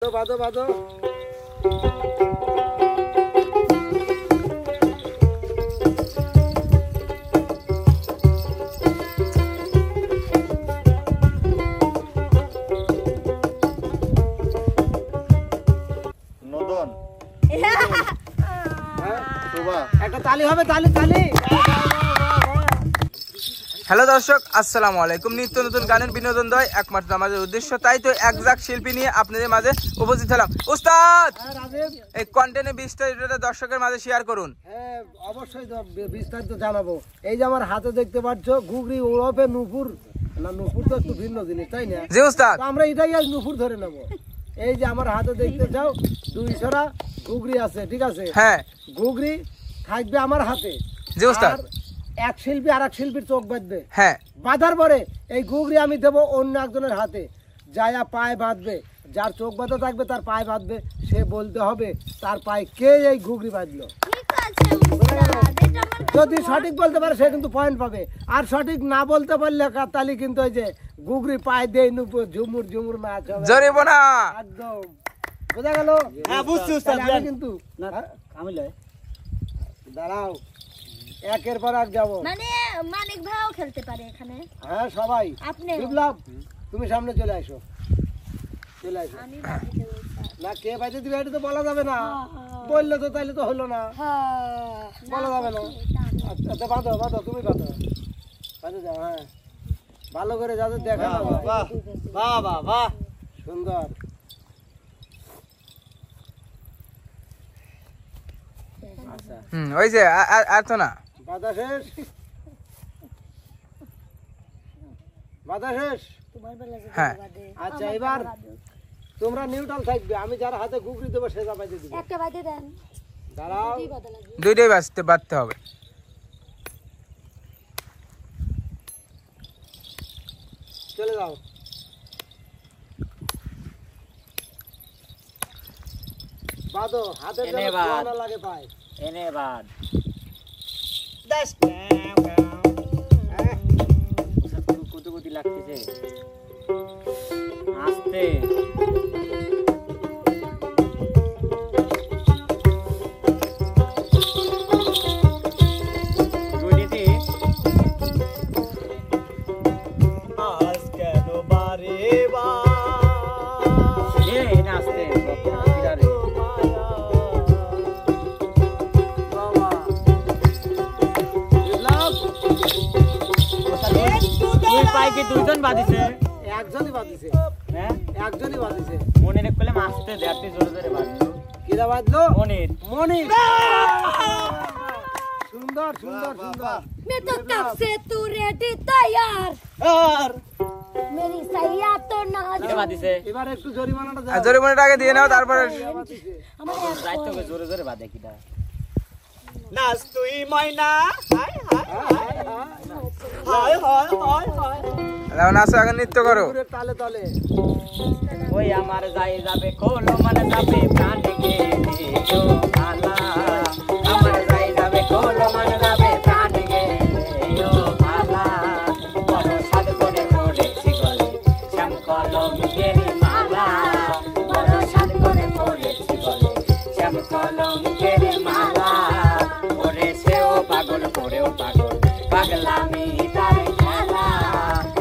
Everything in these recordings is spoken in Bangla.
বাদো বাদো নদন একটা তালি হবে তালি তালি। হ্যালো দর্শক, আসসালামু আলাইকুম। নিত্য নতুন গানের বিনোদন দেয় একমাত্র আমাদের উদ্দেশ্য, তাই তো একজাক শিল্পী নিয়ে আপনাদের মাঝে উপস্থিত হলাম। উস্তাদ, এই কন্টেন্টে বিস্তারিত দর্শকের মাঝে শেয়ার করুন। হ্যাঁ অবশ্যই বিস্তারিত জানাবো। এই যে আমার হাতে দেখতে পাচ্ছ ঘুগরি ওরফে নুপুর, না নুপুর তো একটু ভিন্ন জিনিস তাই না? জি উস্তাদ, আমরা এটাই আজ নুপুর ধরে নেব। এই যে আমার হাতে দেখতে চাও 200 ঘুগরি আছে, ঠিক আছে? হ্যাঁ ঘুগরি থাকবে আমার হাতে। জি উস্তাদ। আর এক শিল্পী আর এক শিল্পীর চোখ বাঁধবে। হ্যাঁ, বাঁধার পরে এই ঘুগরি আমি দেবো অন্য একজনের হাতে, যায়া পায়ে বাঁধবে। যার চোখ বাঁধা থাকবে তার পায়ে বাঁধবে, সে বলতে হবে তার পায়ে কে এই ঘুগরি বাঁধলো। যদি সঠিক বলতে পারে সে কিন্তু পয়েন্ট পাবে, আর সঠিক না বলতে পারলে তাহলে কিন্তু ওই যে ঘুগরি পায়ে দেই নুপুর ঝুমুর ঝুমুর নাচ হবে। জরিমানা একদম বোঝা গেল? হ্যাঁ বুঝছি উস্তাদ। আমি কিন্তু আমি লয় দাঁড়াও, একের পর এক যাবো। মানে মানিক ভাইও খেলতে পারে এখানে। হ্যাঁ সবাই। আপনি বিপ্লব তুমি সামনে চলে আসো, চলে আসো। আমি বাড়িতে বলছি। না কে বাজে দিবে এটা তো বলা যাবে না, বললে তো তাইলে তো হলো না, বলা যাবে না। আচ্ছা বাঁধো বাঁধো, তুমি বাঁধো বাঁধে যাও। হ্যাঁ ভালো করে যাদের দেখা না যায়। বাহ বাহ বাহ বাহ, সুন্দর। আচ্ছা ওই যে আর তো না। বাধা শেষ, বাধা শেষ। তোমার বেলা যদি হ্যাঁ। বাদে। আচ্ছা এবার তোমরা নিউট্রাল থাকবে, আমি যার হাতে ঘুগরি দেবো সে যা বাজে দিবে। একটা বাদে দেন। দাঁড়াও, দুই বাদা লাগবে। দুইটাই বাঁধতে হবে। চলে যাও। বাদো হাতে যেন এনে বাঁধ। ছোঁয়া না লাগে পায়। এনে বাদ কুতুকুতি লাগতেছে আস্তে। দুইজন বাদিছে, একজনই বাঁধিছে, হ্যাঁ একজনই বাঁধিছে। মনে রেখলে মাসতে দেখতে জোরে জোরে বাঁধলো। কিরা বাঁধলো? মনির মনির। সুন্দর সুন্দর সুন্দর। मैं तो कब से तू रेडी तैयार, আর मेरी सैया तो ना কিরে বাদিছে এবার একটু জরিমানাটা আর দাও। জরিমানাটা আগে দিয়ে নাও, তারপরে বাঁধিছে। যাইতো জোরে জোরে বাদে কিটা নাচ তুই ময়না হাই হাই হাই হাই হাই হাই। নাচো, আগে নৃত্য করো। ঘুরে তালে তালে। ওই আমার যাই যাবে কোলো মানে যাবে প্রাণ কে দিও ভালা। আমার যাই যাবে কোলো মানে যাবে প্রাণ কে দিও ভালা। বড় সাদ করে পড়েছি গলে শ্যাম কলমের মালা। বড় সাদ করে পড়েছি গলে শ্যাম কলমের মালা। পড়েছেও পাগল পড়েও পাগল পাগলামি তার খেলা।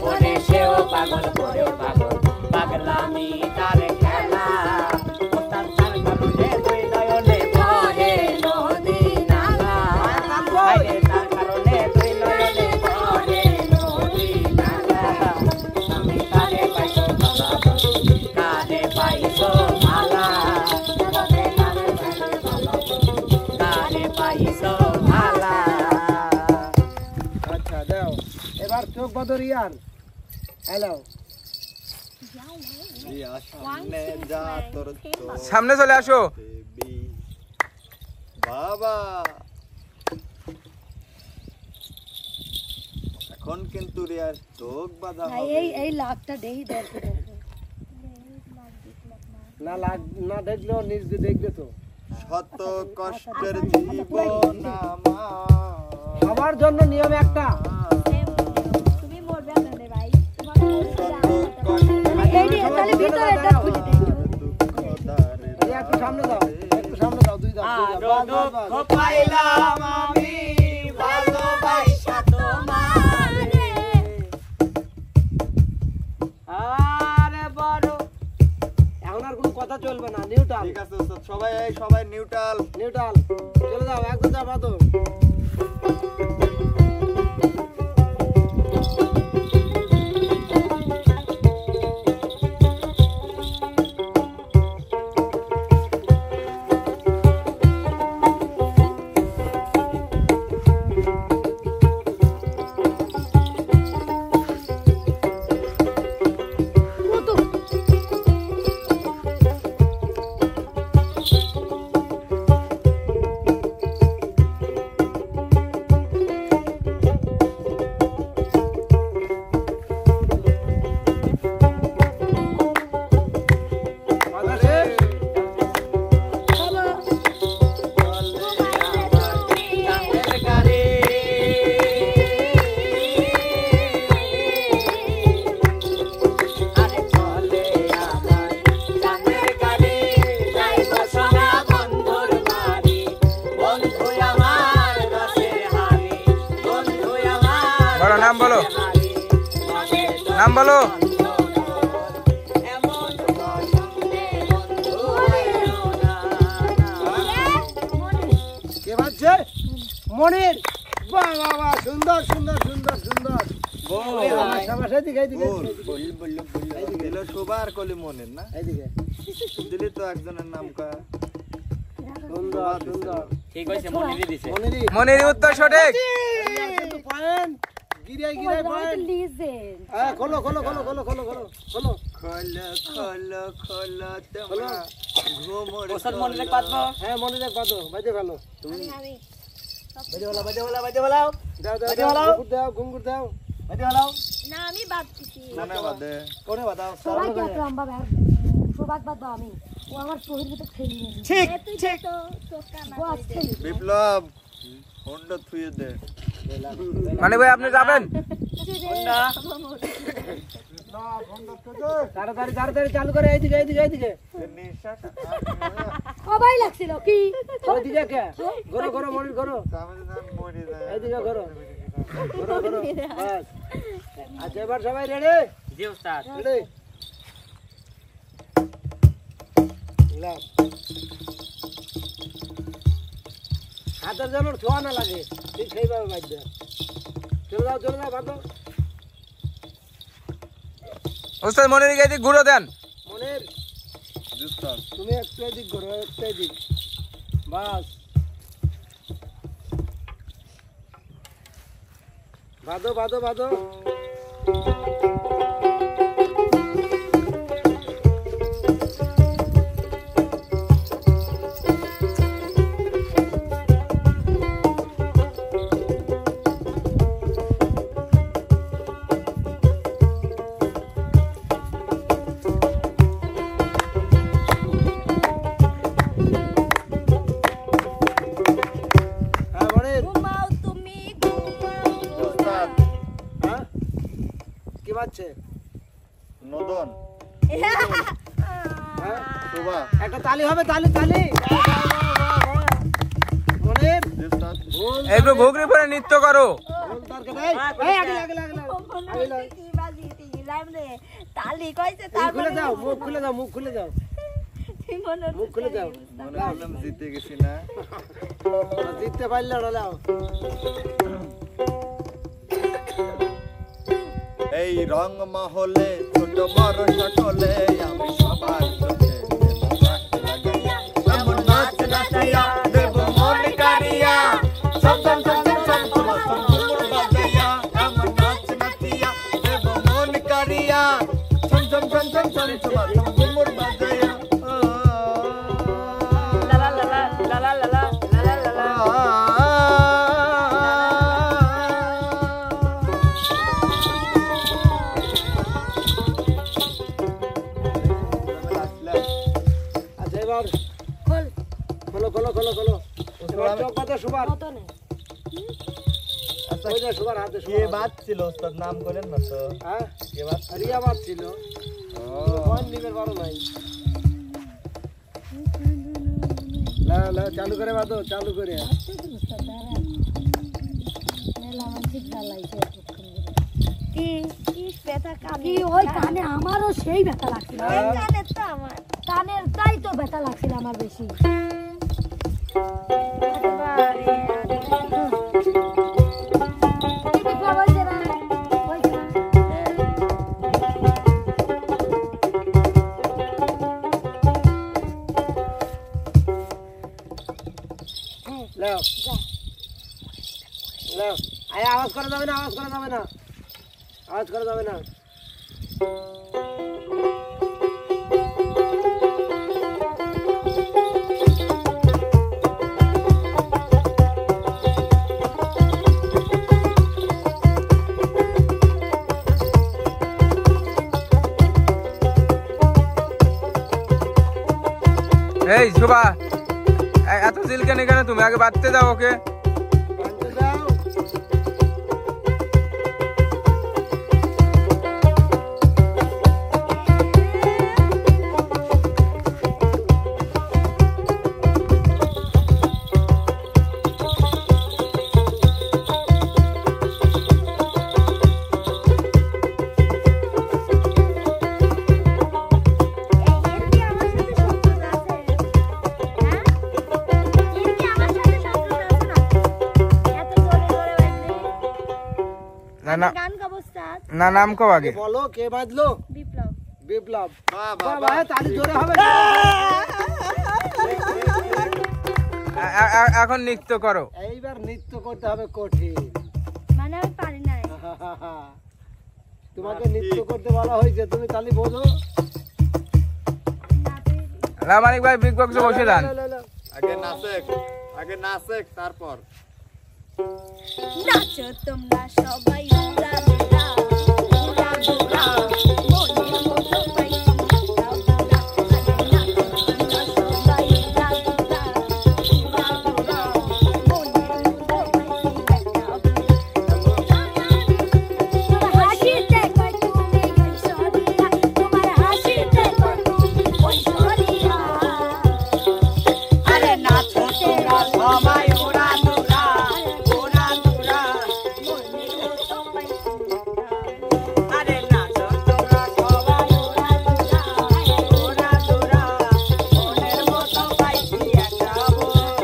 পড়েছেও পাগল পড়েও পাগল পাগলামি তার খেলা। ও তার তার কারণে দুই নয়নে বহে নদী নালা। আরে তার কারণে দুই নয়নে বহে নদী নালা। আমি কারে পাইছো ভালা, কারে পাইছো ভালা। কারে পাইছো ভালা। আচ্ছা দাও এবার চোখ বাঁধো রিয়ান। হ্যালো সামনে চলে আসো। বাবা এখন কিন্তু রিয়ার চোখ বাঁধা ভাই হবে। এই লাখটা দেই দেখো। না না দেখলেও নিজে দেখবে তো। শত কষ্টের জীবন আমার। সবার জন্য নিয়ম একটা। তুমি মরবে না রে ভাই, তোমার মরবে না। এই তাহলে ভিতরে এটা খুলে দেই। সামনে যাও, একটু সামনে যাও, দুই দাও, দুই দাও, বাস, বাস, বাস। দুঃখ পাইলাম আমি ভালোবাসা তোমারে আরে বড় এখন আর কোনো কথা চলবে না, নিউট্রাল, ঠিক আছে ওস্তাদ, সবাই নিউট্রাল। নিউট্রাল, চলে যাও, একদম যা বাঁধো। বাঁধা শেষ? চাঁদের গাড়ি আরে চলে আমার চাঁদের গাড়ি যাইব সোনা বন্ধুর বাড়ি বন্ধু আমার রসের হাড়ি বন্ধু আমার বলো নাম বলো, নাম বলো। এমন পছন্দে বন্ধু হইও না কে বাজছে? মনির। বাহ বাহ বাহ, সুন্দর সুন্দর সুন্দর সুন্দর। শাবাশ, এদিকে এদিকে এদিকে, দিল সবার কলি মনের না, এদিকে। দিলি তো একজনের নাম কয়া। সুন্দর সুন্দর। ঠিক হইছে মনিরই দিছে মনিরি। মনির উত্তর সঠিক। কিন্তু পয়েন্ট গিরাই গিরাই পয়েন্ট। লিজেন্ড হ্যাঁ, খোলো খোলো খোলো খোলো খোলো খোলো খোলো। খোলো খোলো খোলো তোমরা ঘুমোর ওস্তাদ মনিরে পাতবো হ্যাঁ, মনিরে বাঁধো, বাজে ফেলো। আমি বাইদে বলাও দাও দাও বাজে দাও, ফেলো। ঘুঙ্গুর দাও ঘুঙ্গুর দাও। বাইদে বলাও না আমি বাদছি মনে বাদে কোনে বাদাও সবাই কে লম্বা ব্যাগ সবাই বাদ আমি ও আমার শরীর ভিতর খেলি ঠিক তুই তো তোকা না ও আজকে বিপ্লব হোন্ডা থুয়ে দে। মানে ভাই আপনি যাবেন? না তাড়াতাড়ি তাড়াতাড়ি চালু করে, এইদিকে এইদিকে এইদিকে। নেশাটা সবাই লাগছিল কি ওইদিকে কে? ঘোরো ঘোরো মনির ঘোরো, আমি জান মরে যায়। এইদিকে ঘোরো ঘোরো ঘোরো। বাস। আচ্ছা, এবার সবাই রেডি? জি ওস্তাদ রেডি? লাভ। হাতের যেন ছোঁয়া না লাগে, ঠিক সেইভাবে বাঁধবে। চলে যাও বাঁধো। ওস্তাদ মনির গাইতে ঘুরো দেন। মনির, উস্তাদ তুমি একটু এদিক ঘোরো, একটু এদিক। বাস। বাঁধো বাঁধো বাঁধো। হ্যাঁ মনির। ঘুমাও তুমি ঘুমাও উস্তাদ হ্যাঁ, কি বাজছে? নদন হ্যাঁ, শোভা একটা তালি হবে, তালি তালি। মনির, উস্তাদ একটু ঘুগরি পরে নৃত্য করো। বল তার কে দেয়? এই আগে লাগে লাগে লাগে। আগে লাগে। কি বাজি দিলাম রে তালি কইছে এই খুলে দাও, মুখ খুলে দাও, মুখ খুলে দাও, মুখ খুলে দাও। মনে করলাম জিতে গেছি না। জিততে পারলে ওরাও। এই রং মহলে ছোট বড় সকলে আমি সবার চোখে এমন নাচ নাচাইয়া দেব মন কারিয়া সব সব সব সব সব সব বাজাইয়া এমন নাচ নাচিয়া দেব মন কারিয়া সব সব সব সব সব সব ঘুমুর বাজাইয়া লা লা লা লা লা লা লা লা লা লা আচ্ছা, এবার খোল খোলো খোলো খোলো খোলো। এবার চোখ বাঁধো সুবার। কত নেই ওই যে সুবার হাতে কে সুবার। বাজছিল ওস্তাদ নাম করেন না তো হ্যাঁ, কে বাজ রিয়া বাদ ছিল। ও কোন নিবের বড় নাই। লা চালু করে বাঁধো, চালু করে। কি ওই কানে আমারও সেই ব্যথা লাগছিল, কানের তাই তো ব্যথা লাগছিল আমার বেশি। লাও লাও, আয় আওয়াজ করা যাবে না, আওয়াজ করা যাবে না, আওয়াজ করা যাবে না। এই শোভা, এত জিলকানি কেন তুমি? আগে বাঁধতে দাও ওকে। বাঁধতে দাও। না না না, নাম কব আগে। বলো কে বাঁধলো? বিপ্লব। বিপ্লব। বাহ, বাহ, বাহ, তালি জোরে হবে। এখন নৃত্য করো। এইবার নৃত্য করতে হবে কঠিন। মানে আমি পারি না। তোমাকে নৃত্য করতে বলা হয়েছে, তুমি তালি বোঝো। রামানিক ভাই বিগ বক্সে বসে যান। আগে নাচে তারপর নাচো তোমরা সবাই উড়া উড়া উড়া উড়া মনের মতো পাই উড়া উড়া নাচো তোমরা সবাই উড়া উড়া উড়া উড়া মনের মতো পাই তোমার হাসিতে কই তুমি কৈশোরিয়া, তোমার হাসিতে কই তুমি কৈশোরিয়া। আরে নাচো তোমরা সবাই উড়া উড়া উড়া উড়া মনের মতো পাই। আরে নাচো তোমরা সবাই উড়া উড়া উড়া উড়া মনের মতো পাইছি একটা বন্ধু।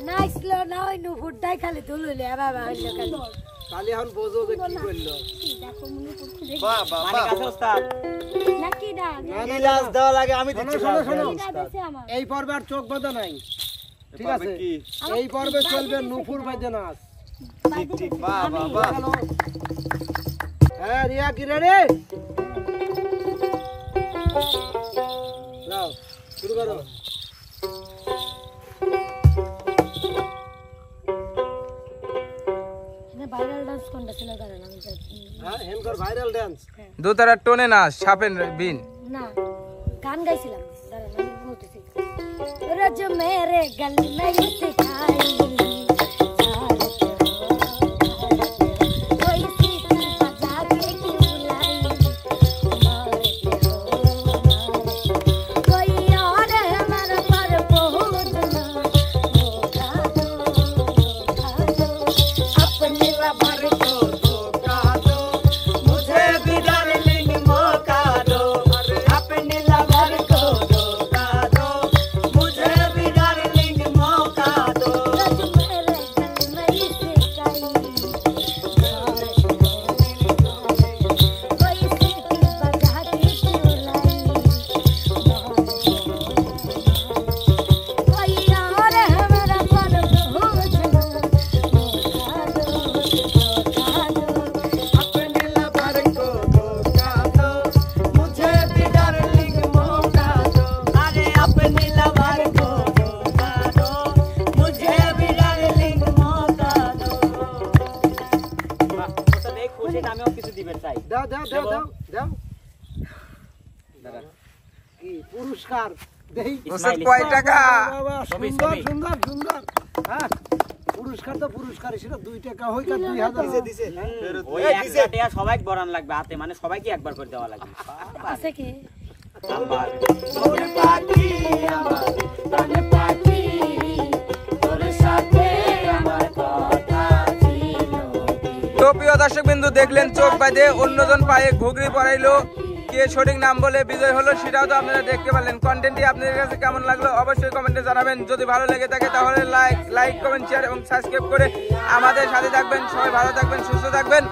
নাচলো না ওই নুপুরটাই খালি তুললে বাবা হইলো খালি। তালি এখন বোঝো যে কি করলো। দেখো মনে করতে বাহ বাহ মানে বাহ কাছে ওস্তাদ নাকি ডাক লাজ দেওয়া লাগে, আমি দিচ্ছি, শোনো লাজ শোনো, কাঁদেছে আমার। এই পর্বে আর চোখ বাঁধা নাই, ঠিক আছে? কি? এই পর্বে চলবে নুপুর বাজে নাচ। ঠিক বাহ বাহ বাহ চলো। হ্যাঁ রিয়া কি রেডি? নাও শুরু করো। ভাইরাল ডান্স কোনটা ছিল জানেন? আমি হ্যাঁ হেনকর ভাইরাল ডান্স। দোতারার টোনে নাচ, সাপের বিন। না গান গাইছিলাম, দাঁড়ান আমি বলতেছি। রোজ মেরে গলি মে সিখাই कोई सीटी बजा के बुलाई मारते हो कोई और हमारा पर बहुत ना धोखा दो अपने लवर को धोखा दो मुझे भी डार्लिंग मौका दो अपने लवर को धोखा दो मुझे भी डार्लिंग मौका दो। रज मेरे गल में सिखाई कोई सीटी बजा के बुलाई कोई और हमारा पर बहुत ना धोखा दो अपने लवर को धोखा दो मुझे भी डार्लिंग मौका दो अरे अपने लवर को धोखा दो मुझे भी डार्लिंग मौका दो। तो देख खुशी नामेও কিছু দিবেন চাই। দাও দাও দাও দাও দাও। কি পুরস্কার দেই? ওস্তাদ কয় টাকা? বাবা, ছবি, সুন্দর ছবি। সুন্দর সুন্দর। হ্যাঁ পুরস্কার তো পুরস্কার, সেটা 2 টাকা হোক আর 2000 দিছে। ওই একটা টাকা সবাই বরান লাগবে হাতে, মানে সবাইকে একবার করে দেওয়া লাগবে। আছে কি আমার মোর পাখি আমার তো প্রিয় দর্শক বিন্দু দেখলেন চোখ বাঁধে অন্যজন পায়ে ঘুগরি পড়াইলো, কে সঠিক নাম বলে বিজয় হলো সেটাও তো আপনারা দেখতে পারলেন। কন্টেন্টটি আপনাদের কাছে কেমন লাগলো অবশ্যই কমেন্টে জানাবেন। যদি ভালো লেগে থাকে তাহলে লাইক কমেন্ট শেয়ার এবং সাবস্ক্রাইব করে আমাদের সাথে থাকবেন। সবাই ভালো থাকবেন, সুস্থ থাকবেন।